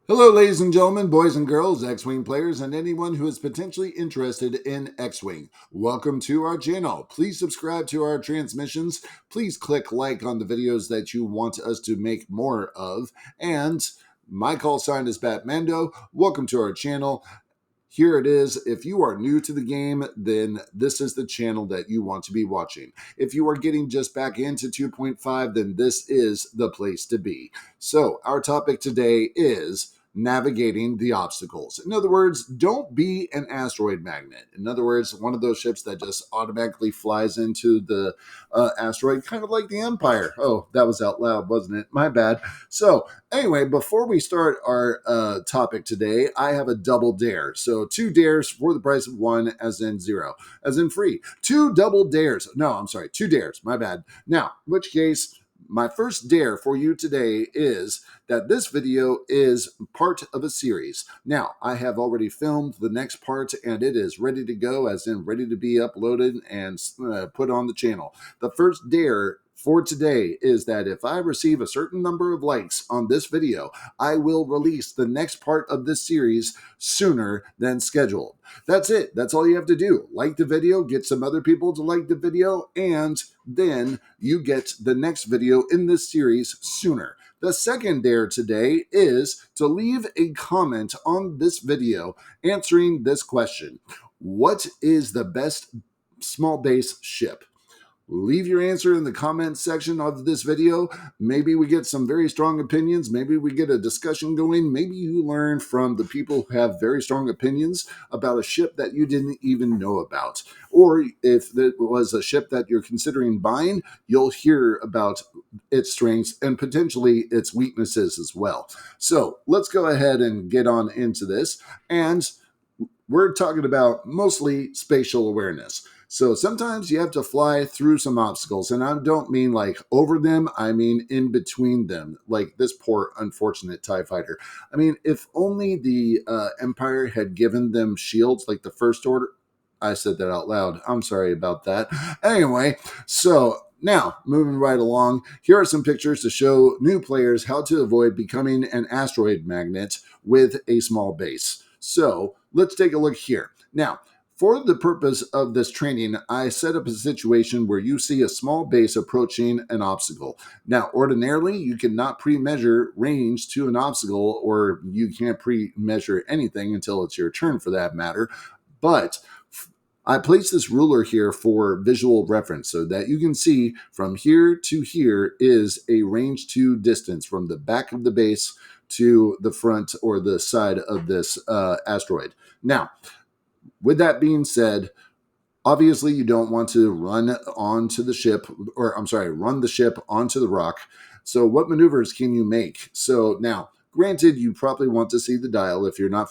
Hello, ladies and gentlemen, boys and girls, X-Wing players, and anyone who is potentially interested in X-Wing. Welcome to our channel. Please subscribe to our transmissions. Please click like on the videos that you want us to make more of. And my call sign is BatMando. Welcome to our channel. Here it is. If you are new to the game, then this is the channel that you want to be watching. If you are getting just back into 2.5, then this is the place to be. So our topic today is navigating the obstacles. In other words, don't be an asteroid magnet. In other words, one of those ships that just automatically flies into the asteroid, kind of like the Empire. Oh, that was out loud, wasn't it? My bad. So anyway, before we start our topic today, I have a double dare. So 2 dares for the price of 1, as in 0, as in free. 2 double dares. No, I'm sorry, 2 dares. My bad. Now, in which case, my first dare for you today is that this video is part of a series. Now, I have already filmed the next part and it is ready to go, as in ready to be uploaded and put on the channel. The first dare for today is that if I receive a certain number of likes on this video, I will release the next part of this series sooner than scheduled. That's it. That's all you have to do. Like the video, get some other people to like the video, and then you get the next video in this series sooner. The second dare today is to leave a comment on this video answering this question. What is the best small base ship? Leave your answer in the comments section of this video. Maybe we get some very strong opinions. Maybe we get a discussion going. Maybe you learn from the people who have very strong opinions about a ship that you didn't even know about. Or if it was a ship that you're considering buying, you'll hear about its strengths and potentially its weaknesses as well. So let's go ahead and get on into this. And we're talking about mostly spatial awareness. So sometimes you have to fly through some obstacles, and I don't mean like over them, I mean in between them, like this poor unfortunate TIE fighter. I mean, if only the Empire had given them shields like the First Order. I said that out loud. I'm sorry about that. Anyway, so now, moving right along, here are some pictures to show new players how to avoid becoming an asteroid magnet with a small base. So let's take a look here. Now, for the purpose of this training, I set up a situation where you see a small base approaching an obstacle. Now, ordinarily, you cannot pre-measure range to an obstacle, or you can't pre-measure anything until it's your turn for that matter. But I placed this ruler here for visual reference so that you can see from here to here is a range to distance from the back of the base to the front or the side of this asteroid. Now, with that being said, obviously you don't want to run onto the ship, or I'm sorry, run the ship onto the rock. So what maneuvers can you make? So now, granted, you probably want to see the dial if you're not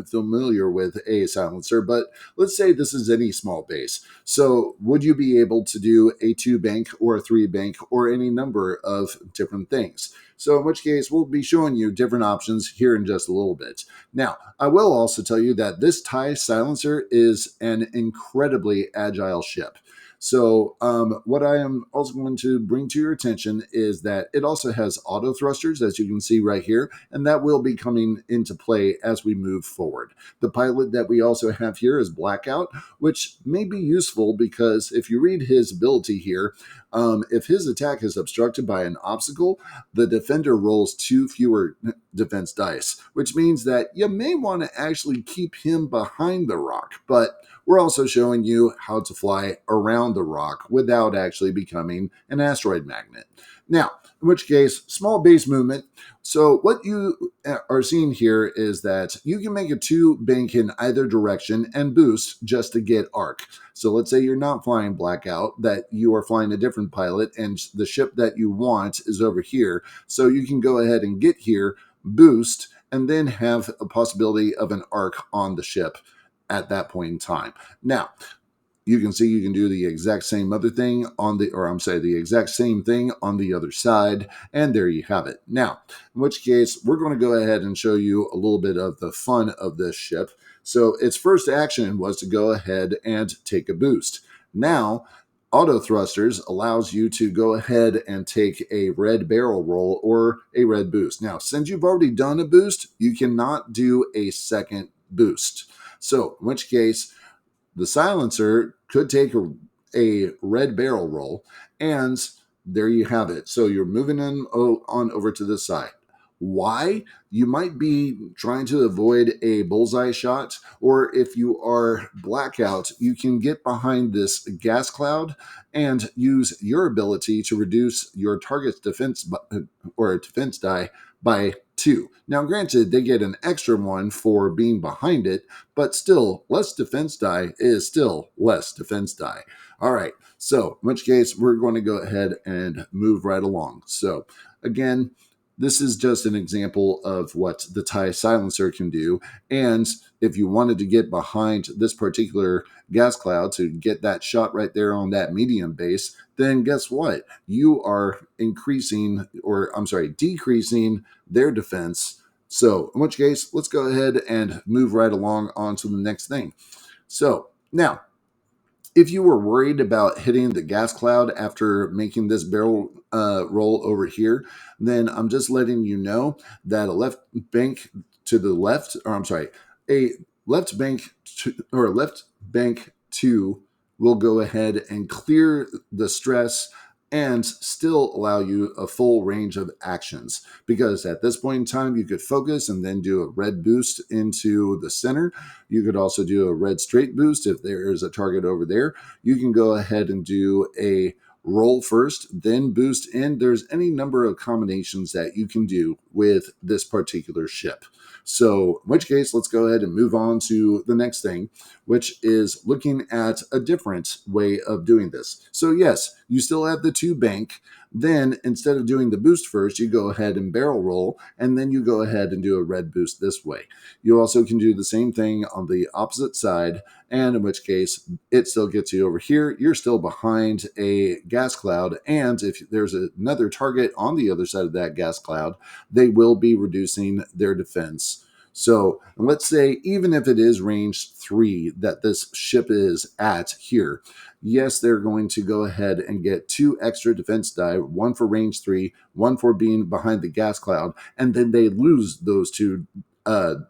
familiar with a silencer, but let's say this is any small base. So would you be able to do a 2-bank or a 3-bank or any number of different things? So in which case, we'll be showing you different options here in just a little bit. Now, I will also tell you that this TIE silencer is an incredibly agile ship. So what I am also going to bring to your attention is that it also has auto thrusters, as you can see right here, and that will be coming into play as we move forward. The pilot that we also have here is Blackout, which may be useful because if you read his ability here, if his attack is obstructed by an obstacle, the defender rolls 2 fewer defense dice, which means that you may want to actually keep him behind the rock, but we're also showing you how to fly around the rock without actually becoming an asteroid magnet. Now, in which case, small base movement. So what you are seeing here is that you can make a 2-bank in either direction and boost just to get arc. So let's say you're not flying Blackout, that you are flying a different pilot and the ship that you want is over here. So you can go ahead and get here, boost, and then have a possibility of an arc on the ship at that point in time. Now, you can see you can do the exact same other thing on the, or I'm saying the exact same thing on the other side, and there you have it. Now, in which case, we're going to go ahead and show you a little bit of the fun of this ship. So its first action was to go ahead and take a boost. Now, auto thrusters allows you to go ahead and take a red barrel roll or a red boost. Now, since you've already done a boost, you cannot do a second boost. So, in which case, the silencer could take a red barrel roll, and there you have it. So you're moving on over to this side. Why? You might be trying to avoid a bullseye shot, or if you are blackout, you can get behind this gas cloud and use your ability to reduce your target's defense or defense die by 2. Now, granted, they get an extra 1 for being behind it, but still, less defense die is still less defense die. All right, so in which case, we're going to go ahead and move right along. So, again, this is just an example of what the TIE silencer can do. And if you wanted to get behind this particular gas cloud to get that shot right there on that medium base, then guess what? You are decreasing their defense. So in which case, let's go ahead and move right along on to the next thing. So now, if you were worried about hitting the gas cloud after making this barrel roll over here, then I'm just letting you know that a left bank to the left, or I'm sorry, a left bank to, or left bank 2 will go ahead and clear the stress and still allow you a full range of actions. Because at this point in time, you could focus and then do a red boost into the center. You could also do a red straight boost if there is a target over there. You can go ahead and do a roll first, then boost in. There's any number of combinations that you can do with this particular ship. So in which case, let's go ahead and move on to the next thing, which is looking at a different way of doing this. So yes, you still have the 2 bank. Then instead of doing the boost first, you go ahead and barrel roll, and then you go ahead and do a red boost this way. You also can do the same thing on the opposite side, and in which case it still gets you over here. You're still behind a gas cloud, and if there's another target on the other side of that gas cloud, they will be reducing their defense. So let's say even if it is range 3 that this ship is at here, yes, they're going to go ahead and get 2 extra defense die, 1 for range 3, 1 for being behind the gas cloud, and then they lose those 2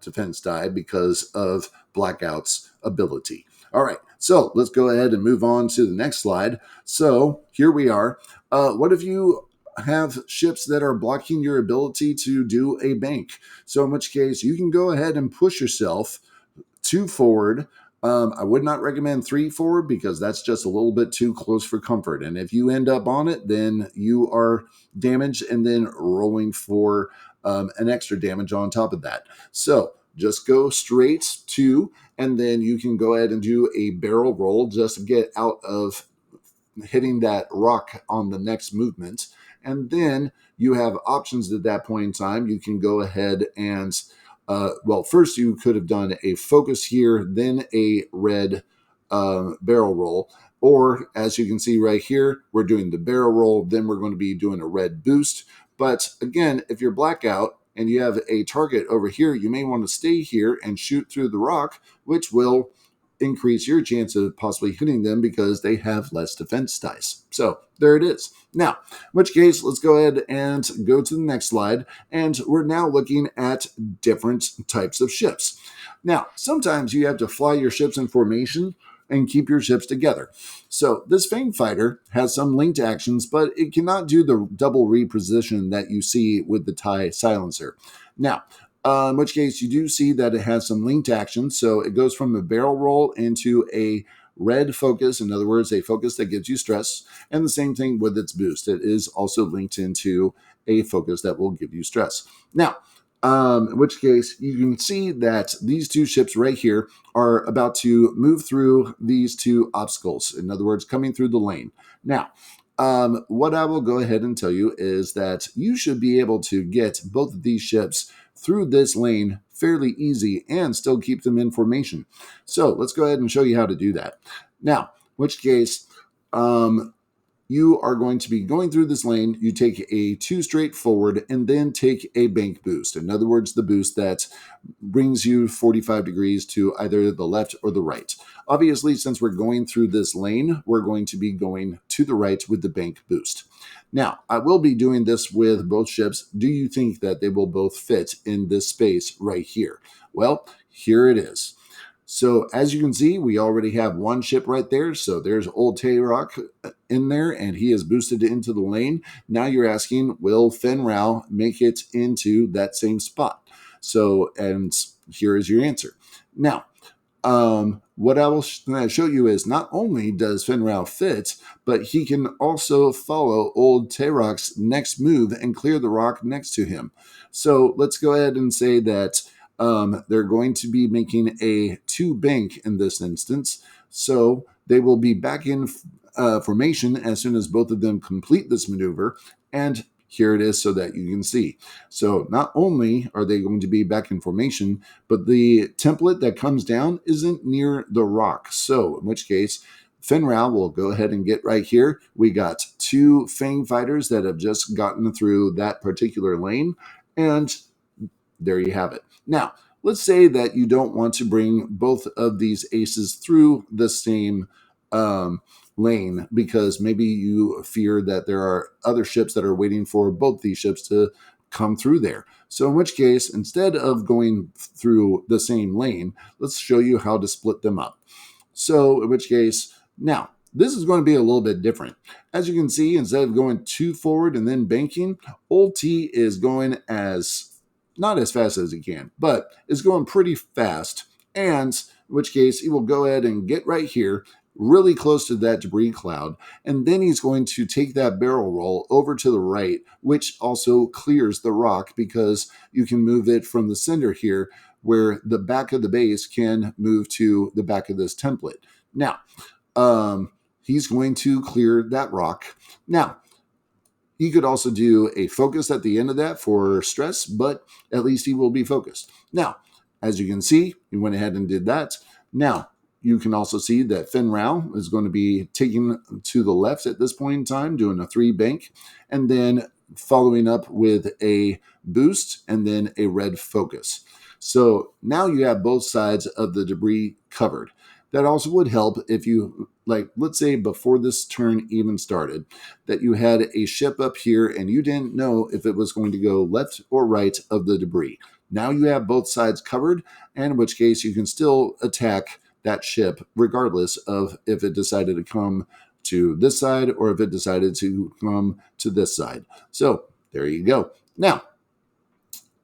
defense die because of Blackout's ability. All right, so let's go ahead and move on to the next slide. So here we are. What if you have ships that are blocking your ability to do a bank? So in which case, you can go ahead and push yourself 2 forward. I would not recommend 3 forward because that's just a little bit too close for comfort. And if you end up on it, then you are damaged and then rolling for an extra damage on top of that. So just go straight to, and then you can go ahead and do a barrel roll just to get out of hitting that rock on the next movement. And then you have options at that point in time. You can go ahead and first you could have done a focus here, then a red barrel roll. Or as you can see right here, we're doing the barrel roll, then we're going to be doing a red boost. But again, if you're blackout and you have a target over here, you may want to stay here and shoot through the rock, which will increase your chance of possibly hitting them because they have less defense dice. So there it is. Now, in which case, let's go ahead and go to the next slide. And we're now looking at different types of ships. Now, sometimes you have to fly your ships in formation and keep your ships together. So this Fang Fighter has some linked actions, but it cannot do the double reposition that you see with the TIE Silencer. Now, in which case you do see that it has some linked actions. So it goes from a barrel roll into a red focus, in other words, a focus that gives you stress, and the same thing with its boost. It is also linked into a focus that will give you stress. Now, in which case you can see that these 2 ships right here are about to move through these 2 obstacles, in other words, coming through the lane. Now, what I will go ahead and tell you is that you should be able to get both of these ships through this lane fairly easy and still keep them in formation. So let's go ahead and show you how to do that. Now, in which case, you are going to be going through this lane. You take a 2 straight forward and then take a bank boost. In other words, the boost that brings you 45 degrees to either the left or the right. Obviously, since we're going through this lane, we're going to be going to the right with the bank boost. Now, I will be doing this with both ships. Do you think that they will both fit in this space right here? Well, here it is. So as you can see, we already have one ship right there. So there's old Tayrock in there, and he is boosted into the lane. Now you're asking, will Fen Rao make it into that same spot? So, and here is your answer. Now, what I will show you is not only does Fen Rao fit, but he can also follow old Tayrock's next move and clear the rock next to him. So let's go ahead and say that they're going to be making a 2 bank in this instance. So they will be back in formation as soon as both of them complete this maneuver. And here it is so that you can see. So not only are they going to be back in formation, but the template that comes down isn't near the rock. So in which case, Fen Rao will go ahead and get right here. We got 2 Fang fighters that have just gotten through that particular lane. And there you have it. Now, let's say that you don't want to bring both of these aces through the same lane because maybe you fear that there are other ships that are waiting for both these ships to come through there. So in which case, instead of going through the same lane, let's show you how to split them up. So in which case, now, this is going to be a little bit different. As you can see, instead of going 2 forward and then banking, old T is going not as fast as he can, but is going pretty fast. And in which case, he will go ahead and get right here, really close to that debris cloud. And then he's going to take that barrel roll over to the right, which also clears the rock because you can move it from the center here where the back of the base can move to the back of this template. Now, he's going to clear that rock. Now, he could also do a focus at the end of that for stress, but at least he will be focused. Now, as you can see, he went ahead and did that. Now, you can also see that Fen Rao is going to be taking to the left at this point in time, doing a 3 bank, and then following up with a boost and then a red focus. So now you have both sides of the debris covered. That also would help if you, like, let's say before this turn even started, that you had a ship up here and you didn't know if it was going to go left or right of the debris. Now you have both sides covered, and in which case you can still attack that ship regardless of if it decided to come to this side or if it decided to come to this side. So there you go. Now,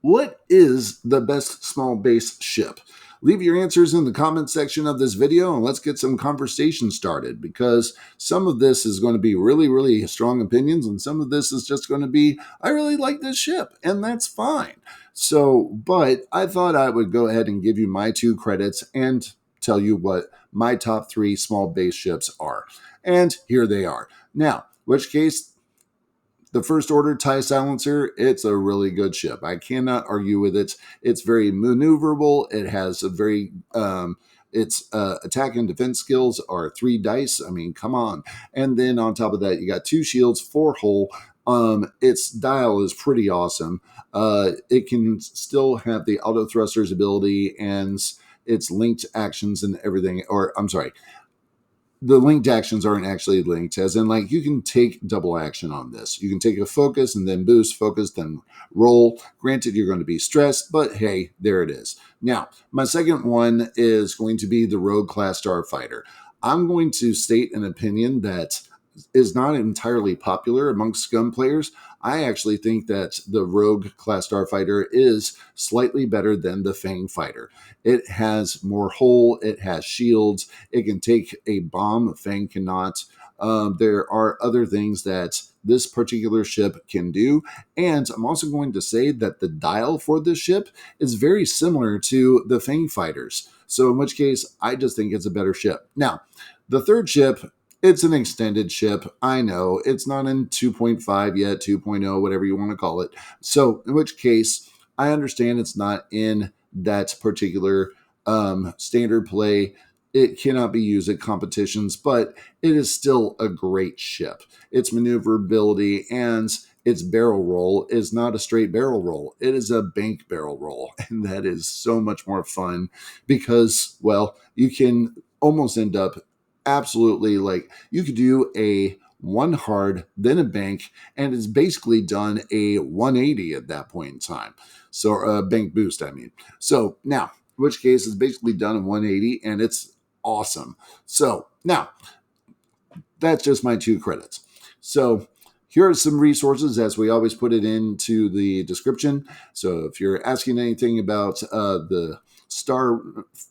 what is the best small base ship? Leave your answers in the comment section of this video and let's get some conversation started, because some of this is going to be really, really strong opinions and some of this is just going to be, I really like this ship, and that's fine. So, but I thought I would go ahead and give you my 2 credits and tell you what my top 3 small base ships are. And here they are. Now, which case, the First Order TIE Silencer, it's a really good ship. I cannot argue with it. It's very maneuverable. It has a very, its attack and defense skills are 3 dice. I mean, come on. And then on top of that, you got 2 shields, 4 hull. Its dial is pretty awesome. It can still have the auto thrusters ability and its linked actions and everything. Or, I'm sorry, the linked actions aren't actually linked, as in, like, you can take double action on this. You can take a focus and then boost, focus, then roll. Granted, you're going to be stressed, but hey, there it is. Now, my second one is going to be the Rogue Class Starfighter. I'm going to state an opinion that is not entirely popular amongst Scum players. I actually think that the Rogue Class Starfighter is slightly better than the Fang Fighter. It has more hull, it has shields, it can take a bomb, Fang cannot. There are other things that this particular ship can do. And I'm also going to say that the dial for this ship is very similar to the Fang Fighters. So in which case, I just think it's a better ship. Now, the third ship, it's an extended ship. I know it's not in 2.5 yet, 2.0, whatever you want to call it. So in which case, I understand it's not in that particular standard play. it cannot be used at competitions, but it is still a great ship. Its maneuverability and its barrel roll is not a straight barrel roll. It is a bank barrel roll. And that is so much more fun because, well, you can almost end up absolutely like you could do a one hard, then a bank, and it's basically done a 180 at that point in time. So, bank boost, I mean. So now, which case is basically done in 180, and it's awesome. So now, that's just my 2 credits. So here are some resources, as we always put it into the description. So if you're asking anything about the Star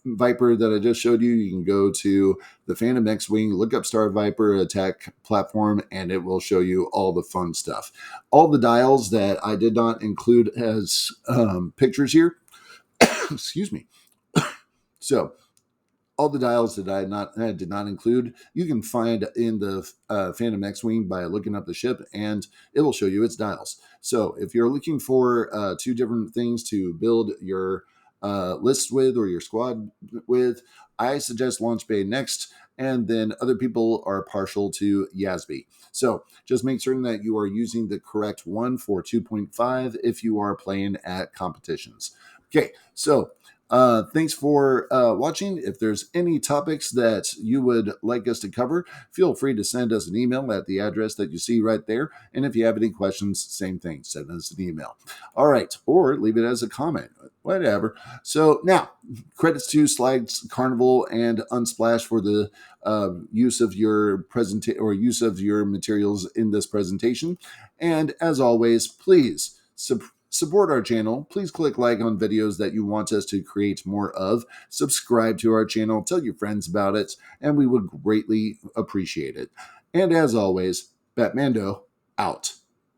Viper that I just showed you, you can go to the Phantom X-Wing, look up Star Viper attack platform, and it will show you all the fun stuff. All the dials that I did not include as pictures here, excuse me. So all the dials that I did not include, you can find in the Phantom X-Wing by looking up the ship, and it will show you its dials. So if you're looking for 2 different things to build your list with or your squad with, I suggest Launch Bay next, and then other people are partial to Yasby. So just make certain that you are using the correct one for 2.5 if you are playing at competitions. Okay, so thanks for watching. If there's any topics that you would like us to cover, feel free to send us an email at the address that you see right there. And if you have any questions, same thing, send us an email. All right, or leave it as a comment, whatever. So now, credits to Slides Carnival and Unsplash for the use of your use of your materials in this presentation. And as always, please support our channel. Please click like on videos that you want us to create more of. Subscribe to our channel. Tell your friends about it, and we would greatly appreciate it. And as always, BatMando out.